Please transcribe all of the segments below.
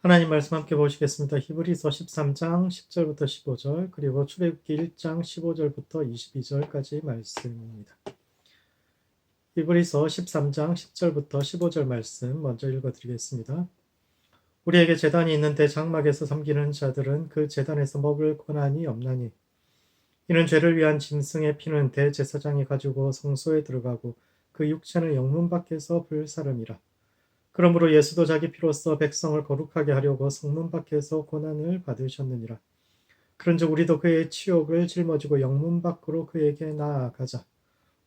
하나님 말씀 함께 보시겠습니다. 히브리서 13장 10절부터 15절 그리고 출애굽기 1장 15절부터 22절까지 말씀입니다. 히브리서 13장 10절부터 15절 말씀 먼저 읽어드리겠습니다. 우리에게 제단이 있는데 장막에서 섬기는 자들은 그 제단에서 먹을 권한이 없나니 이는 죄를 위한 짐승의 피는 대제사장이 가지고 성소에 들어가고 그 육체는 영문 밖에서 불사름이라. 그러므로 예수도 자기 피로써 백성을 거룩하게 하려고 성문 밖에서 고난을 받으셨느니라. 그런즉 우리도 그의 치욕을 짊어지고 영문 밖으로 그에게 나아가자.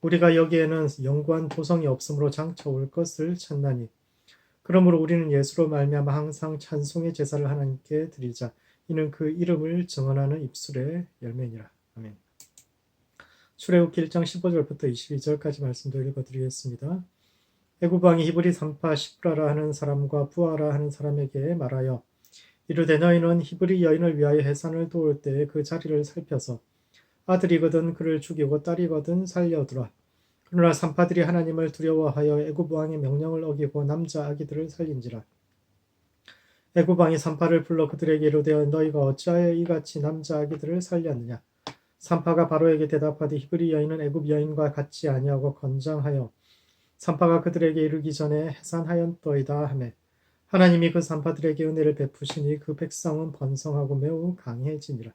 우리가 여기에는 영구한 도성이 없으므로 장차 올 것을 찾나니. 그러므로 우리는 예수로 말미암아 항상 찬송의 제사를 하나님께 드리자. 이는 그 이름을 증언하는 입술의 열매니라. 아멘. 출애굽기 1장 15절부터 22절까지 말씀도 읽어드리겠습니다. 애굽 왕이 히브리 산파 시브라라 하는 사람과 부하라 하는 사람에게 말하여 이르되 너희는 히브리 여인을 위하여 해산을 도울 때에 그 자리를 살펴서 아들이거든 그를 죽이고 딸이거든 살려두라. 그러나 산파들이 하나님을 두려워하여 애굽 왕의 명령을 어기고 남자 아기들을 살린지라. 애굽 왕이 산파를 불러 그들에게 이르되 너희가 어찌하여 이같이 남자 아기들을 살렸느냐. 산파가 바로에게 대답하되 히브리 여인은 애굽 여인과 같지 아니하고 건장하여 산파가 그들에게 이르기 전에 해산하였더이다 하매 하나님이 그 산파들에게 은혜를 베푸시니 그 백성은 번성하고 매우 강해지니라.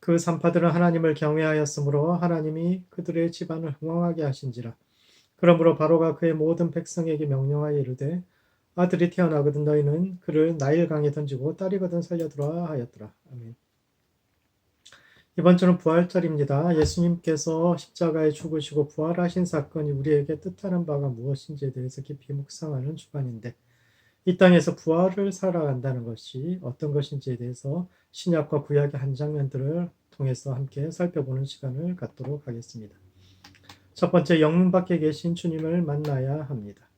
그 산파들은 하나님을 경외하였으므로 하나님이 그들의 집안을 흥왕하게 하신지라. 그러므로 바로가 그의 모든 백성에게 명령하여 이르되 아들이 태어나거든 너희는 그를 나일강에 던지고 딸이거든 살려두라 하였더라. 아멘. 이번 주는 부활절입니다. 예수님께서 십자가에 죽으시고 부활하신 사건이 우리에게 뜻하는 바가 무엇인지에 대해서 깊이 묵상하는 주간인데 이 땅에서 부활을 살아간다는 것이 어떤 것인지에 대해서 신약과 구약의 한 장면들을 통해서 함께 살펴보는 시간을 갖도록 하겠습니다. 첫 번째, 영문 밖에 계신 주님을 만나야 합니다.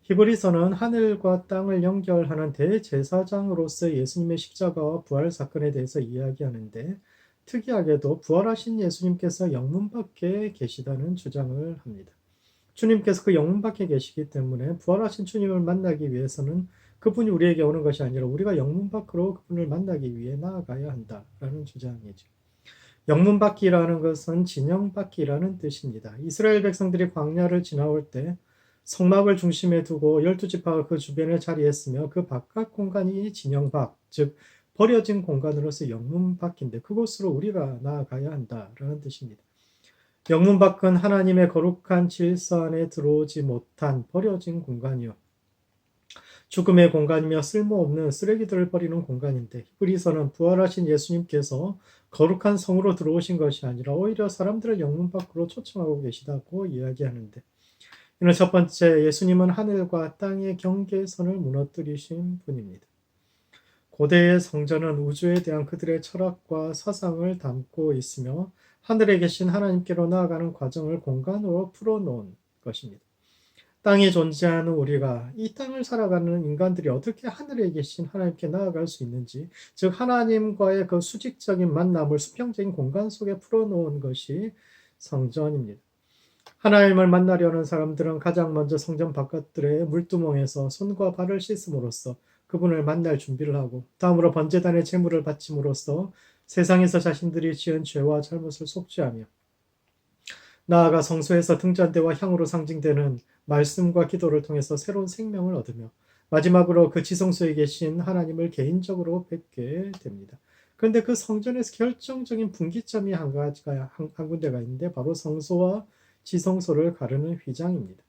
히브리서는 하늘과 땅을 연결하는 대제사장으로서 예수님의 십자가와 부활 사건에 대해서 이야기하는데 특이하게도 부활하신 예수님께서 영문 밖에 계시다는 주장을 합니다. 주님께서 그 영문 밖에 계시기 때문에 부활하신 주님을 만나기 위해서는 그분이 우리에게 오는 것이 아니라 우리가 영문 밖으로 그분을 만나기 위해 나아가야 한다라는 주장이죠. 영문 밖이라는 것은 진영 밖이라는 뜻입니다. 이스라엘 백성들이 광야를 지나올 때 성막을 중심에 두고 12지파가 그 주변에 자리했으며 그 바깥 공간이 진영 밖, 즉 버려진 공간으로서 영문 밖인데 그곳으로 우리가 나아가야 한다라는 뜻입니다. 영문 밖은 하나님의 거룩한 질서 안에 들어오지 못한 버려진 공간이요. 죽음의 공간이며 쓸모없는 쓰레기들을 버리는 공간인데 히브리서는 부활하신 예수님께서 거룩한 성으로 들어오신 것이 아니라 오히려 사람들을 영문 밖으로 초청하고 계시다고 이야기하는데 이는 첫 번째, 예수님은 하늘과 땅의 경계선을 무너뜨리신 분입니다. 고대의 성전은 우주에 대한 그들의 철학과 사상을 담고 있으며 하늘에 계신 하나님께로 나아가는 과정을 공간으로 풀어놓은 것입니다. 땅에 존재하는 우리가 이 땅을 살아가는 인간들이 어떻게 하늘에 계신 하나님께 나아갈 수 있는지, 즉 하나님과의 그 수직적인 만남을 수평적인 공간 속에 풀어놓은 것이 성전입니다. 하나님을 만나려는 사람들은 가장 먼저 성전 바깥들의 물두멍에서 손과 발을 씻음으로써 그분을 만날 준비를 하고 다음으로 번제단의 제물을 바침으로써 세상에서 자신들이 지은 죄와 잘못을 속죄하며 나아가 성소에서 등잔대와 향으로 상징되는 말씀과 기도를 통해서 새로운 생명을 얻으며 마지막으로 그 지성소에 계신 하나님을 개인적으로 뵙게 됩니다. 그런데 그 성전에서 결정적인 분기점이 한 군데가 있는데 바로 성소와 지성소를 가르는 휘장입니다.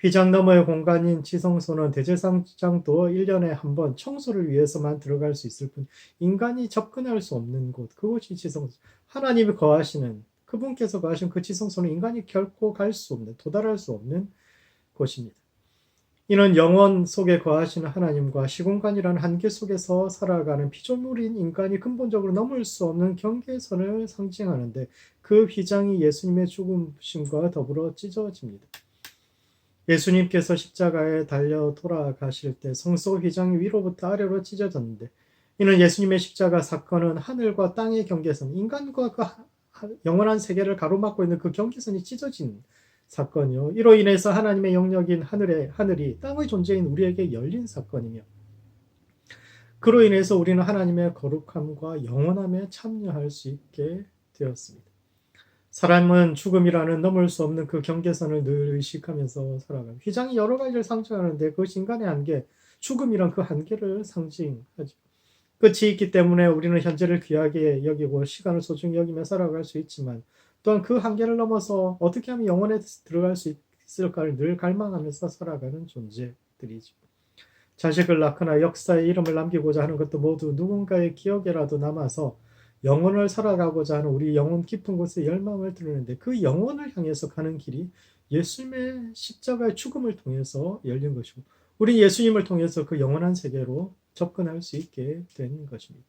휘장 너머의 공간인 지성소는 대제사장도 1년에 한 번 청소를 위해서만 들어갈 수 있을 뿐 인간이 접근할 수 없는 곳, 그곳이 지성소. 하나님이 거하시는 그분께서 거하신 그 지성소는 인간이 결코 갈 수 없는, 도달할 수 없는 곳입니다. 이는 영원 속에 거하시는 하나님과 시공간이라는 한계 속에서 살아가는 피조물인 인간이 근본적으로 넘을 수 없는 경계선을 상징하는데 그 휘장이 예수님의 죽으심과 더불어 찢어집니다. 예수님께서 십자가에 달려 돌아가실 때 성소 휘장이 위로부터 아래로 찢어졌는데 이는 예수님의 십자가 사건은 하늘과 땅의 경계선, 인간과 그 영원한 세계를 가로막고 있는 그 경계선이 찢어진 사건이요. 이로 인해서 하나님의 영역인 하늘이 땅의 존재인 우리에게 열린 사건이며 그로 인해서 우리는 하나님의 거룩함과 영원함에 참여할 수 있게 되었습니다. 사람은 죽음이라는 넘을 수 없는 그 경계선을 늘 의식하면서 살아갑니다. 휘장이 여러 가지를 상징하는데 그것이 인간의 한계, 죽음이란 그 한계를 상징하죠. 끝이 있기 때문에 우리는 현재를 귀하게 여기고 시간을 소중히 여기며 살아갈 수 있지만 또한 그 한계를 넘어서 어떻게 하면 영혼에 들어갈 수 있을까를 늘 갈망하면서 살아가는 존재들이죠. 자식을 낳거나 역사에 이름을 남기고자 하는 것도 모두 누군가의 기억에라도 남아서 영혼을 살아가고자 하는 우리 영혼 깊은 곳에 열망을 드러내는데 그 영혼을 향해서 가는 길이 예수님의 십자가의 죽음을 통해서 열린 것이고 우리 예수님을 통해서 그 영원한 세계로 접근할 수 있게 된 것입니다.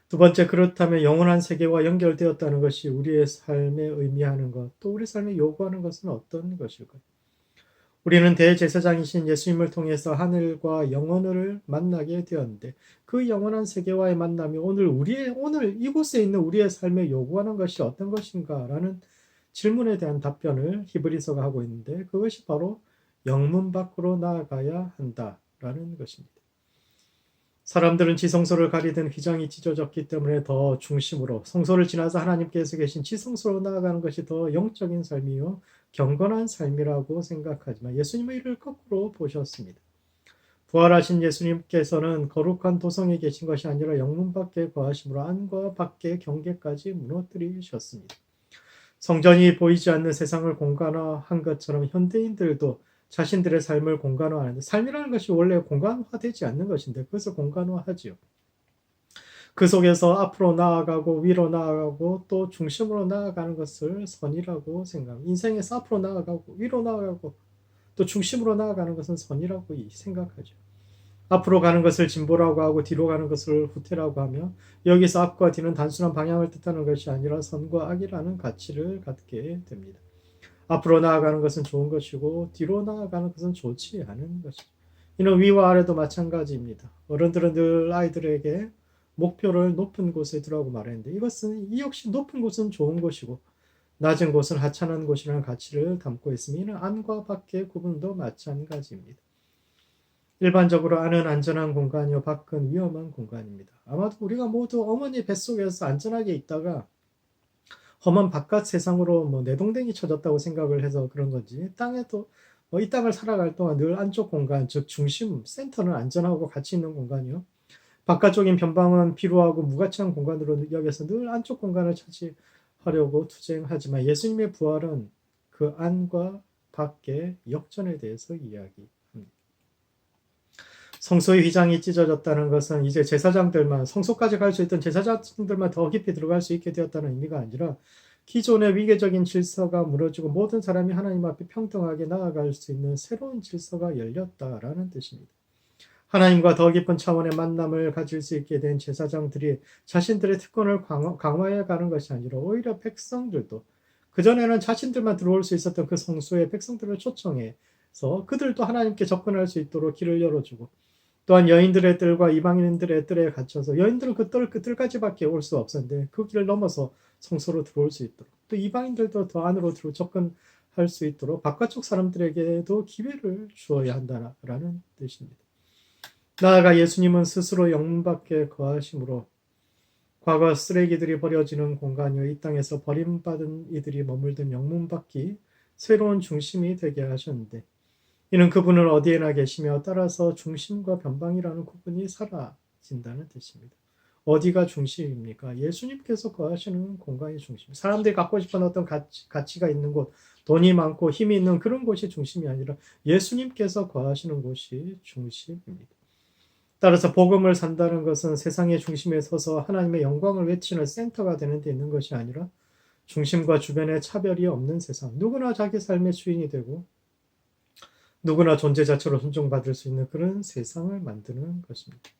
두 번째, 그렇다면 영원한 세계와 연결되었다는 것이 우리의 삶에 의미하는 것, 또 우리 삶에 요구하는 것은 어떤 것일까요? 우리는 대제사장이신 예수님을 통해서 하늘과 영혼을 만나게 되었는데 그 영원한 세계와의 만남이 오늘 이곳에 있는 우리의 삶에 요구하는 것이 어떤 것인가라는 질문에 대한 답변을 히브리서가 하고 있는데 그것이 바로 영문 밖으로 나아가야 한다라는 것입니다. 사람들은 지성소를 가리던 휘장이 찢어졌기 때문에 더 중심으로 성소를 지나서 하나님께서 계신 지성소로 나아가는 것이 더 영적인 삶이요 경건한 삶이라고 생각하지만 예수님은 이를 거꾸로 보셨습니다. 부활하신 예수님께서는 거룩한 도성에 계신 것이 아니라 영문 밖에 거하심으로 안과 밖의 경계까지 무너뜨리셨습니다. 성전이 보이지 않는 세상을 공간화한 것처럼 현대인들도 자신들의 삶을 공간화하는데 삶이라는 것이 원래 공간화되지 않는 것인데 그것을 공간화하지요. 그 속에서 앞으로 나아가고 위로 나아가고 또 중심으로 나아가는 것을 선이라고 생각합니다. 인생에서 앞으로 나아가고 위로 나아가고 또 중심으로 나아가는 것은 선이라고 생각하죠. 앞으로 가는 것을 진보라고 하고 뒤로 가는 것을 후퇴라고 하며 여기서 앞과 뒤는 단순한 방향을 뜻하는 것이 아니라 선과 악이라는 가치를 갖게 됩니다. 앞으로 나아가는 것은 좋은 것이고 뒤로 나아가는 것은 좋지 않은 것이죠. 이는 위와 아래도 마찬가지입니다. 어른들은 늘 아이들에게 목표를 높은 곳에 두라고 말했는데 이 역시 높은 곳은 좋은 곳이고 낮은 곳은 하찮은 곳이라는 가치를 담고 있으며 이는 안과 밖의 구분도 마찬가지입니다. 일반적으로 안은 안전한 공간이요 밖은 위험한 공간입니다. 아마도 우리가 모두 어머니 뱃속에서 안전하게 있다가 험한 바깥 세상으로 내동댕이 쳐졌다고 생각을 해서 그런 건지 땅에도 이 땅을 살아갈 동안 늘 안쪽 공간, 즉 중심, 센터는 안전하고 가치 있는 공간이요. 바깥쪽인 변방은 비루하고 무가치한 공간으로 여겨서 늘 안쪽 공간을 차지하려고 투쟁하지만 예수님의 부활은 그 안과 밖의 역전에 대해서 이야기합니다. 성소의 휘장이 찢어졌다는 것은 이제 제사장들만 성소까지 갈 수 있던 제사장들만 더 깊이 들어갈 수 있게 되었다는 의미가 아니라 기존의 위계적인 질서가 무너지고 모든 사람이 하나님 앞에 평등하게 나아갈 수 있는 새로운 질서가 열렸다라는 뜻입니다. 하나님과 더 깊은 차원의 만남을 가질 수 있게 된 제사장들이 자신들의 특권을 강화해 가는 것이 아니라 오히려 백성들도 그전에는 자신들만 들어올 수 있었던 그 성소에 백성들을 초청해서 그들도 하나님께 접근할 수 있도록 길을 열어주고 또한 여인들의 뜰과 이방인들의 뜰에 갇혀서 여인들은 그 뜰까지밖에 올 수 없었는데 그 길을 넘어서 성소로 들어올 수 있도록 또 이방인들도 더 안으로 접근할 수 있도록 바깥쪽 사람들에게도 기회를 주어야 한다라는 뜻입니다. 나아가 예수님은 스스로 영문 밖에 거하심으로 과거 쓰레기들이 버려지는 공간이요 이 땅에서 버림받은 이들이 머물던 영문 밖이 새로운 중심이 되게 하셨는데 이는 그분은 어디에나 계시며 따라서 중심과 변방이라는 구분이 사라진다는 뜻입니다. 어디가 중심입니까? 예수님께서 거하시는 공간이 중심. 사람들이 갖고 싶은 어떤 가치가 있는 곳, 돈이 많고 힘이 있는 그런 곳이 중심이 아니라 예수님께서 거하시는 곳이 중심입니다. 따라서 복음을 산다는 것은 세상의 중심에 서서 하나님의 영광을 외치는 센터가 되는 데 있는 것이 아니라 중심과 주변에 차별이 없는 세상, 누구나 자기 삶의 주인이 되고 누구나 존재 자체로 존중받을 수 있는 그런 세상을 만드는 것입니다.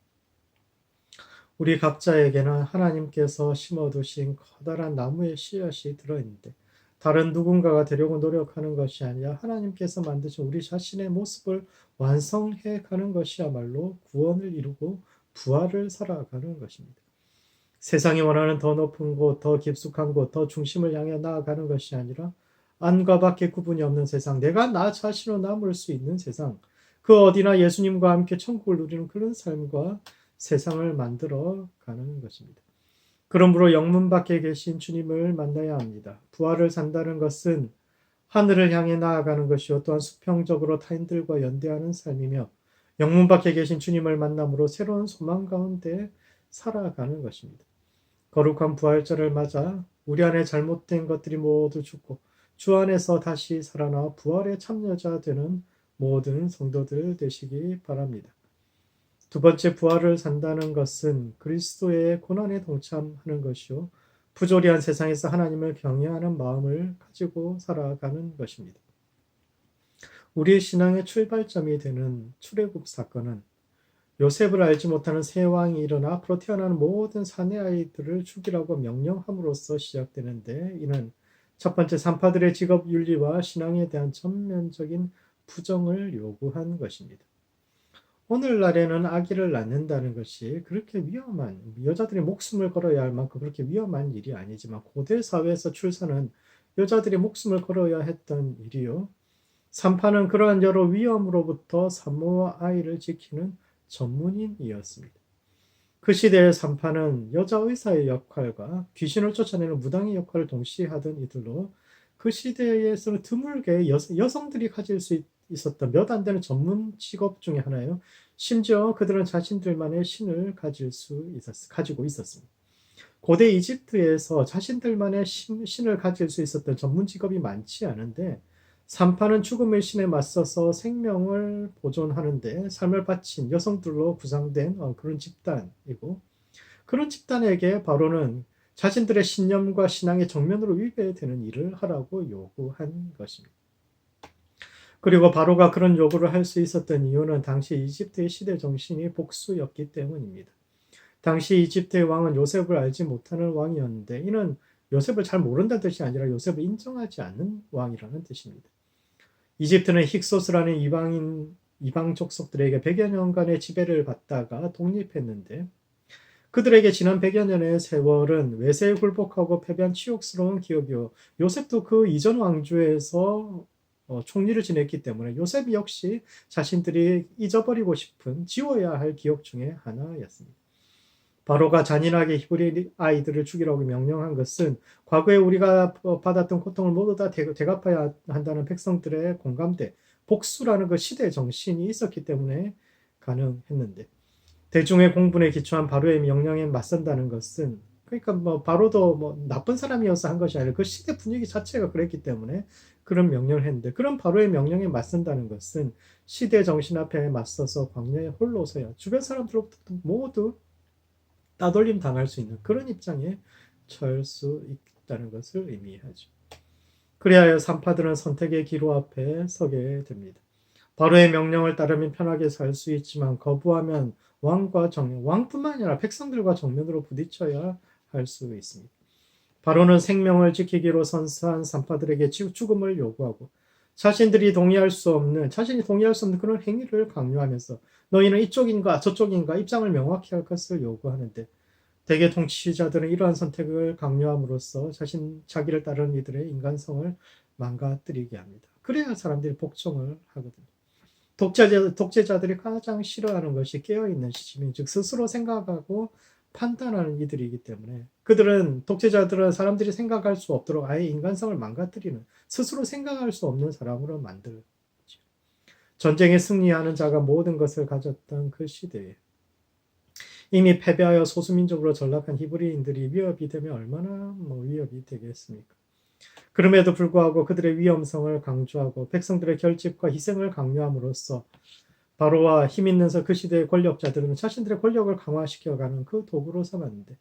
우리 각자에게는 하나님께서 심어두신 커다란 나무의 씨앗이 들어있는데 다른 누군가가 되려고 노력하는 것이 아니라 하나님께서 만드신 우리 자신의 모습을 완성해 가는 것이야말로 구원을 이루고 부활을 살아가는 것입니다. 세상이 원하는 더 높은 곳, 더 깊숙한 곳, 더 중심을 향해 나아가는 것이 아니라 안과 밖의 구분이 없는 세상, 내가 나 자신으로 남을 수 있는 세상, 그 어디나 예수님과 함께 천국을 누리는 그런 삶과 세상을 만들어 가는 것입니다. 그러므로 영문 밖에 계신 주님을 만나야 합니다. 부활을 산다는 것은 하늘을 향해 나아가는 것이요 또한 수평적으로 타인들과 연대하는 삶이며 영문 밖에 계신 주님을 만남으로 새로운 소망 가운데 살아가는 것입니다. 거룩한 부활절을 맞아 우리 안에 잘못된 것들이 모두 죽고 주 안에서 다시 살아나 부활의 참여자 되는 모든 성도들 되시기 바랍니다. 두 번째, 부활을 산다는 것은 그리스도의 고난에 동참하는 것이요 부조리한 세상에서 하나님을 경외하는 마음을 가지고 살아가는 것입니다. 우리의 신앙의 출발점이 되는 출애굽 사건은 요셉을 알지 못하는 새 왕이 일어나 앞으로 태어나는 모든 사내 아이들을 죽이라고 명령함으로써 시작되는데, 이는 첫 번째 산파들의 직업 윤리와 신앙에 대한 전면적인 부정을 요구한 것입니다. 오늘날에는 아기를 낳는다는 것이 그렇게 위험한, 여자들이 목숨을 걸어야 할 만큼 그렇게 위험한 일이 아니지만, 고대 사회에서 출산은 여자들이 목숨을 걸어야 했던 일이요, 산파는 그러한 여러 위험으로부터 산모와 아이를 지키는 전문인이었습니다. 그 시대의 산파는 여자 의사의 역할과 귀신을 쫓아내는 무당의 역할을 동시에 하던 이들로, 그 시대에서는 드물게 여성들이 가질 수 있었던 몇 안 되는 전문 직업 중에 하나예요. 심지어 그들은 자신들만의 신을 가지고 있었습니다. 고대 이집트에서 자신들만의 신을 가질 수 있었던 전문 직업이 많지 않은데, 산파는 죽음의 신에 맞서서 생명을 보존하는데 삶을 바친 여성들로 구성된 그런 집단이고, 그런 집단에게 바로는 자신들의 신념과 신앙의 정면으로 위배되는 일을 하라고 요구한 것입니다. 그리고 바로가 그런 요구를 할 수 있었던 이유는 당시 이집트의 시대 정신이 복수였기 때문입니다. 당시 이집트의 왕은 요셉을 알지 못하는 왕이었는데, 이는 요셉을 잘 모른다는 뜻이 아니라 요셉을 인정하지 않는 왕이라는 뜻입니다. 이집트는 힉소스라는 이방 족속들에게 100여 년간의 지배를 받다가 독립했는데, 그들에게 지난 100여 년의 세월은 외세에 굴복하고 패배한 치욕스러운 기억이요, 요셉도 그 이전 왕조에서 총리를 지냈기 때문에 요셉 역시 자신들이 잊어버리고 싶은, 지워야 할 기억 중에 하나였습니다. 바로가 잔인하게 히브리 아이들을 죽이라고 명령한 것은 과거에 우리가 받았던 고통을 모두 다 대갚아야 한다는 백성들의 공감대, 복수라는 그 시대 정신이 있었기 때문에 가능했는데, 대중의 공분에 기초한 바로의 명령에 맞선다는 것은, 그러니까 바로도 나쁜 사람이어서 한 것이 아니라 그 시대 분위기 자체가 그랬기 때문에 그런 명령을 했는데, 그런 바로의 명령에 맞선다는 것은 시대 정신 앞에 맞서서 광야에 홀로 서야 주변 사람들로부터 모두 따돌림 당할 수 있는 그런 입장에 처할 수 있다는 것을 의미하죠. 그리하여 산파들은 선택의 기로 앞에 서게 됩니다. 바로의 명령을 따르면 편하게 살 수 있지만, 거부하면 왕뿐만 아니라 백성들과 정면으로 부딪혀야 할 수 있습니다. 바로는 생명을 지키기로 선서한 산파들에게 죽음을 요구하고, 자신이 동의할 수 없는 그런 행위를 강요하면서 너희는 이쪽인가 저쪽인가 입장을 명확히 할 것을 요구하는데, 대개 통치자들은 이러한 선택을 강요함으로써 자기를 따르는 이들의 인간성을 망가뜨리게 합니다. 그래야 사람들이 복종을 하거든요. 독재자들이 가장 싫어하는 것이 깨어있는 시민, 즉 스스로 생각하고 판단하는 이들이기 때문에, 독재자들은 사람들이 생각할 수 없도록 아예 인간성을 망가뜨리는, 스스로 생각할 수 없는 사람으로 만들죠. 전쟁에 승리하는 자가 모든 것을 가졌던 그 시대에 이미 패배하여 소수민족으로 전락한 히브리인들이 위협이 되면 얼마나 위협이 되겠습니까? 그럼에도 불구하고 그들의 위험성을 강조하고 백성들의 결집과 희생을 강요함으로써 바로와 힘있는 그 시대의 권력자들은 자신들의 권력을 강화시켜가는 그 도구로 삼았는데,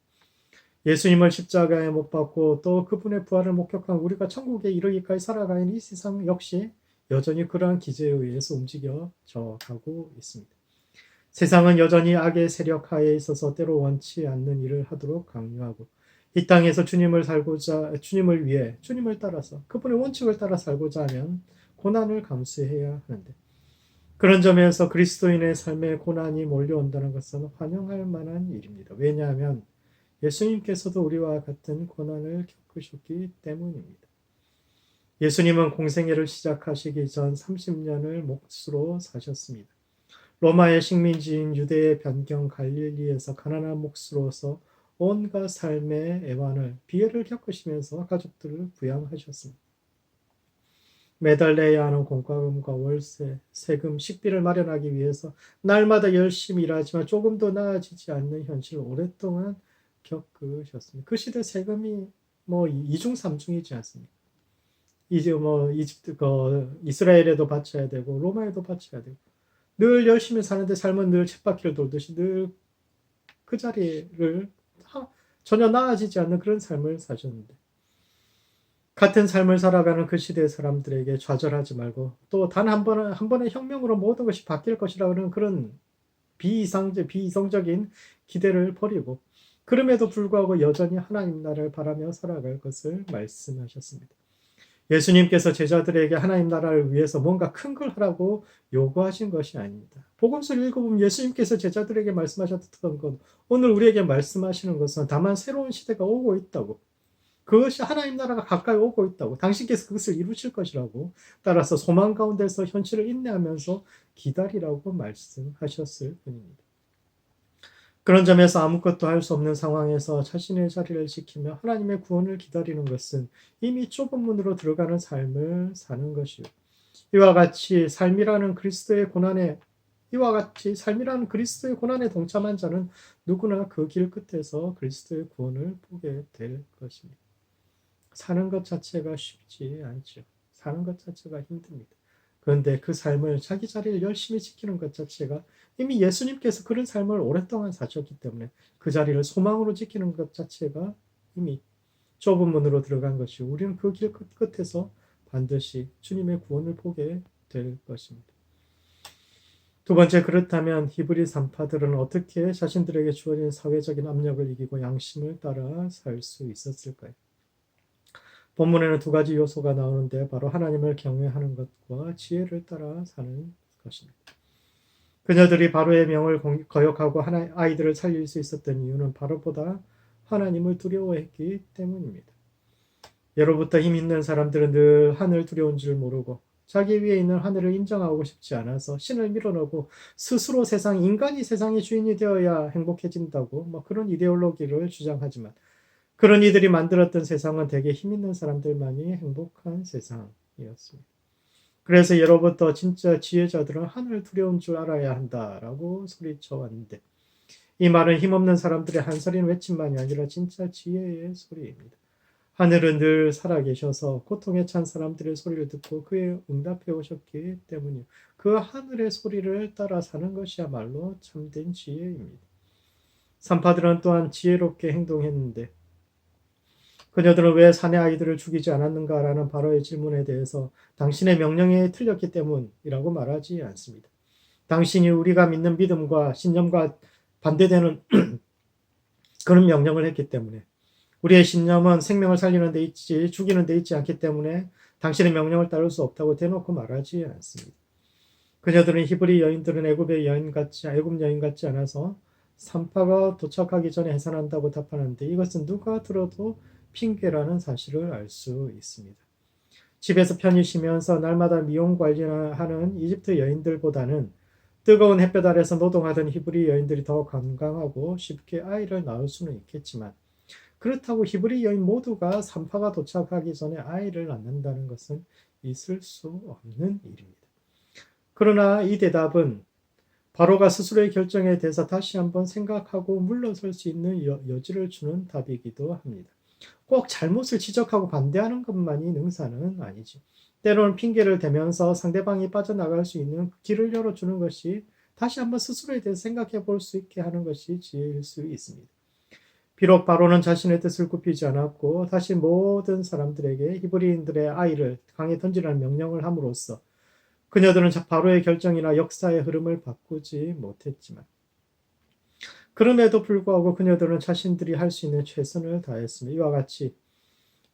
예수님을 십자가에 못 박고 또 그분의 부활을 목격한 우리가 천국에 이르기까지 살아가는 이 세상 역시 여전히 그러한 기제에 의해서 움직여져 가고 있습니다. 세상은 여전히 악의 세력 하에 있어서 때로 원치 않는 일을 하도록 강요하고, 이 땅에서 주님을 위해, 주님을 따라서, 그분의 원칙을 따라 살고자 하면 고난을 감수해야 하는데, 그런 점에서 그리스도인의 삶에 고난이 몰려온다는 것은 환영할 만한 일입니다. 왜냐하면 예수님께서도 우리와 같은 고난을 겪으셨기 때문입니다. 예수님은 공생애를 시작하시기 전 30년을 몫으로 사셨습니다. 로마의 식민지인 유대의 변경 갈릴리에서 가난한 몫으로서 온갖 삶의 애환을 비애를 겪으시면서 가족들을 부양하셨습니다. 매달 내야 하는 공과금과 월세, 세금, 식비를 마련하기 위해서 날마다 열심히 일하지만 조금도 나아지지 않는 현실을 오랫동안 겪으셨습니다. 그 시대 세금이 뭐 이중 삼중이지 않습니까? 이제 뭐 이집트 이스라엘에도 바쳐야 되고 로마에도 바쳐야 되고 늘 열심히 사는데 삶은 늘 쳇바퀴를 돌듯이 늘 그 자리를 전혀 나아지지 않는 그런 삶을 사셨는데 같은 삶을 살아가는 그 시대의 사람들에게 좌절하지 말고 또 단 한 번의 혁명으로 모든 것이 바뀔 것이라는 그런 비이성적인 기대를 버리고 그럼에도 불구하고 여전히 하나님 나라를 바라며 살아갈 것을 말씀하셨습니다. 예수님께서 제자들에게 하나님 나라를 위해서 뭔가 큰 걸 하라고 요구하신 것이 아닙니다. 복음서를 읽어보면 예수님께서 제자들에게 말씀하셨던 것, 오늘 우리에게 말씀하시는 것은 다만 새로운 시대가 오고 있다고, 그것이 하나님 나라가 가까이 오고 있다고, 당신께서 그것을 이루실 것이라고, 따라서 소망 가운데서 현실을 인내하면서 기다리라고 말씀하셨을 뿐입니다. 그런 점에서 아무것도 할 수 없는 상황에서 자신의 자리를 지키며 하나님의 구원을 기다리는 것은 이미 좁은 문으로 들어가는 삶을 사는 것이요. 이와 같이 삶이라는 그리스도의 고난에 동참한 자는 누구나 그 길 끝에서 그리스도의 구원을 보게 될 것입니다. 사는 것 자체가 쉽지 않죠. 사는 것 자체가 힘듭니다. 그런데 그 삶을 자기 자리를 열심히 지키는 것 자체가 이미 예수님께서 그런 삶을 오랫동안 사셨기 때문에 그 자리를 소망으로 지키는 것 자체가 이미 좁은 문으로 들어간 것이 우리는 그 길 끝에서 반드시 주님의 구원을 보게 될 것입니다. 두 번째, 그렇다면 히브리 산파들은 어떻게 자신들에게 주어진 사회적인 압력을 이기고 양심을 따라 살 수 있었을까요? 본문에는 두 가지 요소가 나오는데 바로 하나님을 경외하는 것과 지혜를 따라 사는 것입니다. 그녀들이 바로의 명을 거역하고 아이들을 살릴 수 있었던 이유는 바로보다 하나님을 두려워했기 때문입니다. 예로부터 힘 있는 사람들은 늘 하늘 두려운 줄 모르고 자기 위에 있는 하늘을 인정하고 싶지 않아서 신을 밀어넣고 스스로 인간이 세상의 주인이 되어야 행복해진다고 그런 이데올로기를 주장하지만 그런 이들이 만들었던 세상은 대개 힘 있는 사람들만이 행복한 세상이었습니다. 그래서 예로부터 진짜 지혜자들은 하늘 두려운 줄 알아야 한다라고 소리쳐 왔는데 이 말은 힘없는 사람들의 한서린 외침만이 아니라 진짜 지혜의 소리입니다. 하늘은 늘 살아계셔서 고통에 찬 사람들의 소리를 듣고 그에 응답해 오셨기 때문이요. 그 하늘의 소리를 따라 사는 것이야말로 참된 지혜입니다. 산파들은 또한 지혜롭게 행동했는데 그녀들은 왜 사내 아이들을 죽이지 않았는가라는 바로의 질문에 대해서 당신의 명령에 틀렸기 때문이라고 말하지 않습니다. 당신이 우리가 믿는 믿음과 신념과 반대되는 그런 명령을 했기 때문에 우리의 신념은 생명을 살리는 데 있지 죽이는 데 있지 않기 때문에 당신의 명령을 따를 수 없다고 대놓고 말하지 않습니다. 그녀들은 히브리 여인들은 애굽 여인 같지 않아서 산파가 도착하기 전에 해산한다고 답하는데 이것은 누가 들어도 핑계라는 사실을 알 수 있습니다. 집에서 편히 쉬면서 날마다 미용 관리하는 이집트 여인들보다는 뜨거운 햇볕 아래서 노동하던 히브리 여인들이 더 건강하고 쉽게 아이를 낳을 수는 있겠지만 그렇다고 히브리 여인 모두가 산파가 도착하기 전에 아이를 낳는다는 것은 있을 수 없는 일입니다. 그러나 이 대답은 바로가 스스로의 결정에 대해서 다시 한번 생각하고 물러설 수 있는 여지를 주는 답이기도 합니다. 꼭 잘못을 지적하고 반대하는 것만이 능사는 아니지. 때로는 핑계를 대면서 상대방이 빠져나갈 수 있는 길을 열어주는 것이 다시 한번 스스로에 대해서 생각해 볼 수 있게 하는 것이 지혜일 수 있습니다. 비록 바로는 자신의 뜻을 굽히지 않았고 다시 모든 사람들에게 히브리인들의 아이를 강에 던지라는 명령을 함으로써 그녀들은 바로의 결정이나 역사의 흐름을 바꾸지 못했지만 그럼에도 불구하고 그녀들은 자신들이 할 수 있는 최선을 다했습니다. 이와 같이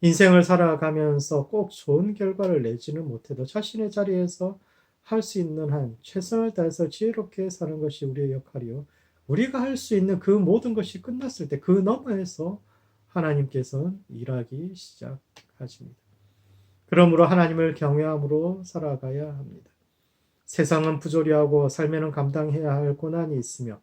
인생을 살아가면서 꼭 좋은 결과를 내지는 못해도 자신의 자리에서 할 수 있는 한 최선을 다해서 지혜롭게 사는 것이 우리의 역할이요. 우리가 할 수 있는 그 모든 것이 끝났을 때 그 너머에서 하나님께서는 일하기 시작하십니다. 그러므로 하나님을 경외함으로 살아가야 합니다. 세상은 부조리하고 삶에는 감당해야 할 고난이 있으며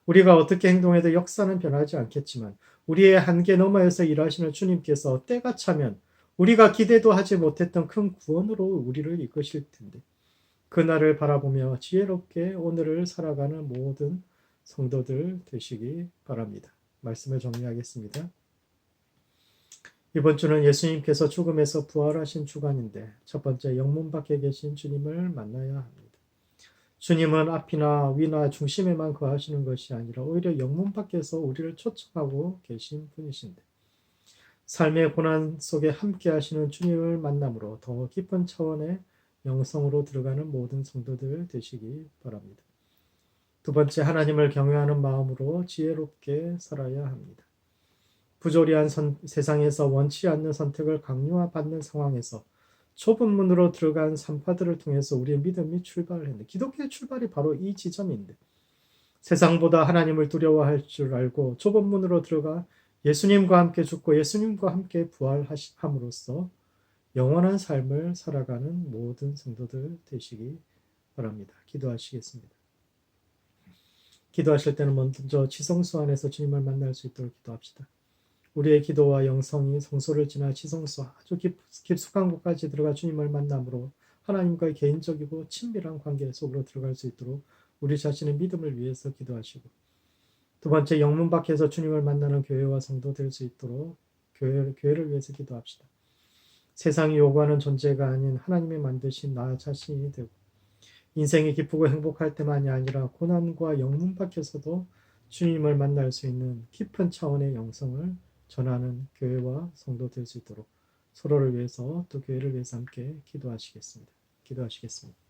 우리가 어떻게 행동해도 역사는 변하지 않겠지만 우리의 한계 너머에서 일하시는 주님께서 때가 차면 우리가 기대도 하지 못했던 큰 구원으로 우리를 이끄실 텐데 그날을 바라보며 지혜롭게 오늘을 살아가는 모든 성도들 되시기 바랍니다. 말씀을 정리하겠습니다. 이번 주는 예수님께서 죽음에서 부활하신 주간인데 첫 번째 영문 밖에 계신 주님을 만나야 합니다. 주님은 앞이나 위나 중심에만 거하시는 것이 아니라 오히려 영문 밖에서 우리를 초청하고 계신 분이신데 삶의 고난 속에 함께 하시는 주님을 만남으로 더 깊은 차원의 영성으로 들어가는 모든 성도들 되시기 바랍니다. 두 번째, 하나님을 경외하는 마음으로 지혜롭게 살아야 합니다. 부조리한 세상에서 원치 않는 선택을 강요받는 상황에서 좁은 문으로 들어간 산파들을 통해서 우리의 믿음이 출발을 했는데 기독교의 출발이 바로 이 지점인데 세상보다 하나님을 두려워할 줄 알고 좁은 문으로 들어가 예수님과 함께 죽고 예수님과 함께 부활함으로써 영원한 삶을 살아가는 모든 성도들 되시기 바랍니다. 기도하시겠습니다. 기도하실 때는 먼저 지성소 안에서 주님을 만날 수 있도록 기도합시다. 우리의 기도와 영성이 성소를 지나 지성소 아주 깊숙한 곳까지 들어가 주님을 만남으로 하나님과의 개인적이고 친밀한 관계 속으로 들어갈 수 있도록 우리 자신의 믿음을 위해서 기도하시고 두 번째 영문 밖에서 주님을 만나는 교회와 성도 될 수 있도록 교회를 위해서 기도합시다. 세상이 요구하는 존재가 아닌 하나님이 만드신 나 자신이 되고 인생이 기쁘고 행복할 때만이 아니라 고난과 영문 밖에서도 주님을 만날 수 있는 깊은 차원의 영성을 전하는 교회와 성도 될 수 있도록 서로를 위해서 또 교회를 위해서 함께 기도하시겠습니다. 기도하시겠습니다.